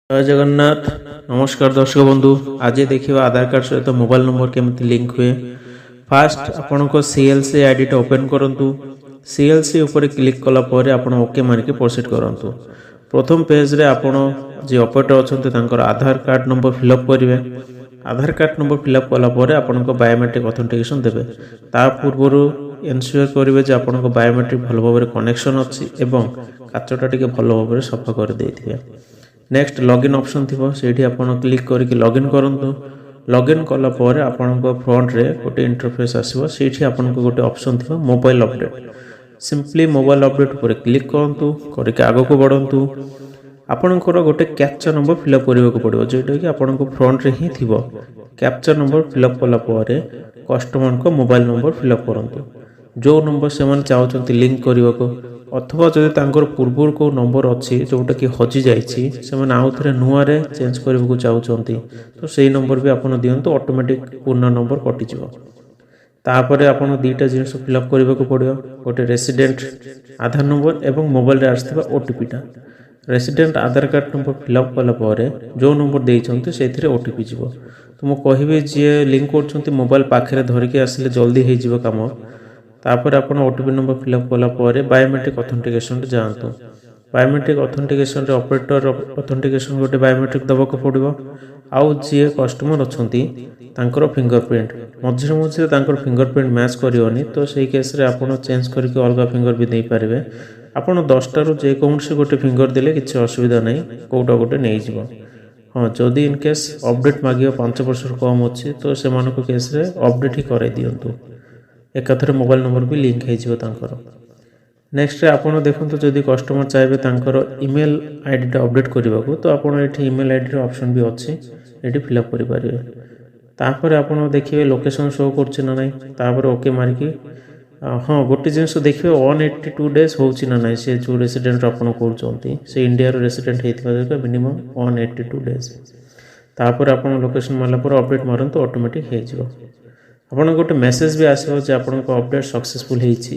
जय जगन्नाथ। नमस्कार दर्शक बंधु। आज देखिए आधार कार्ड सहित मोबाइल नंबर केमती लिंक हुए। फास्ट आपण को सीएलसी आईडी टा ओपन करंतु। सीएलसी ऊपर क्लिक कला पर आपण ओके मार्क प्रोसीड करंतु। प्रथम पेज रे आपण जे ऑपरेटर अछंते तांकर आधार कार्ड नंबर फिलअप करिवे। आधार कार्ड नंबर फिलअप कला पर आपण को बायोमेट्रिक ऑथेंटिकेशन देबे। ता पूर्वरु एनश्योर करिवे जे आपण को बायोमेट्रिक भलो भाबरे कनेक्शन अछि एवं काचटा टिके भलो भाबरे सफा कर देथिबे। नेक्स्ट लॉगिन ऑप्शन थी से आपड़ क्लिक करके लॉगिन करंतु। लॉगिन कला पर आपण फ्रंट रे गोटे इंटरफेस आसीबो। सेठी आपण को गोटे ऑप्शन थी mobile update. Simply mobile update पर क्लिक करंतु। करके आगो को बढ़ंतु। आपणकर गोटे कैप्चा नंबर फिलअप करने को पड़ो जोटा कि आपण को फ्रंट रे ही थी। कैप्चा नंबर फिलअप कला पर कस्टमर को मोबाइल नंबर फिलअप करंतु। जो नंबर से चाहते लिंक करने को अथवा जदि तांकर पूर्वर को नंबर अच्छी जोटा कि हजि जाइए से आउ थे नुआ चेंज करने को चाहते तो सही नंबर भी आपड़ दिंतु। ऑटोमेटिक पुराना नंबर कटिज। तापर आपड़ दुईटा जिन फिलअप करने को पड़ो गोटे रेसिडेंट आधार नंबर एवं मोबाइल रे आसथिबा ओटीपीटा। रेसिडेंट आधार कार्ड नंबर फिलअप कला पर जो नंबर देइछन्ते सेथिरे ओटीपी जीवो। तो मु कहिबे जे लिंक करछन्ते मोबाइल पाखरे धरिके आसिले जल्दी हे जीवो काम। तापर आपण ओटीपी नंबर फिलअप कला पर बायोमेट्रिक ऑथेंटिकेशन रे जांतु। बायोमेट्रिक ऑथेंटिकेशन रे ऑपरेटर ऑथेंटिकेशन गोटे बायोमेट्रिक दबा को पड़ो। आउ जे कस्टमर अछंती तांकर फिंगरप्रिंट मझे मझे तांकर फिंगरप्रिंट मैच करियोनी तो सही केस रे आपण चेंज करके अलग फिंगर भी दे पारिबे। आपण 10 रो जे कोनसे गोटे फिंगर देले किछि असुविधा नै कोटा गोटे नै जिवो। हां जदी इन केस अपडेट मागियो 5 वर्ष कम अछि तो से मानको केस रे अपडेट ही करे दियंतु। एकाथरे मोबाइल नंबर भी लिंक हो तांकर। नेक्स्ट आपड़ देखो जदि कस्टमर चाहिए तांकर ईमेल आईडी टा अपडेट करने को तो आपड़ ये ईमेल आईडी ऑप्शन भी अच्छी ये फिलअप करेंगे। तापर आपड़ देखिए लोकेशन शो कर ना ओके मारिकी हाँ गोटे जिनस देखिए 182 डेज होना ना से जो रेसिडेंट आपड़ कहते से इंडिया रेसिडेंट होता मिनिमम 182 डेज। तापर आप लोकेशन मारला पर अपडेट मारंतु ऑटोमेटिक हो। आपन गोटे मेसेज भी आसो जे आपन को अपडेट सक्सेसफुल होईछि।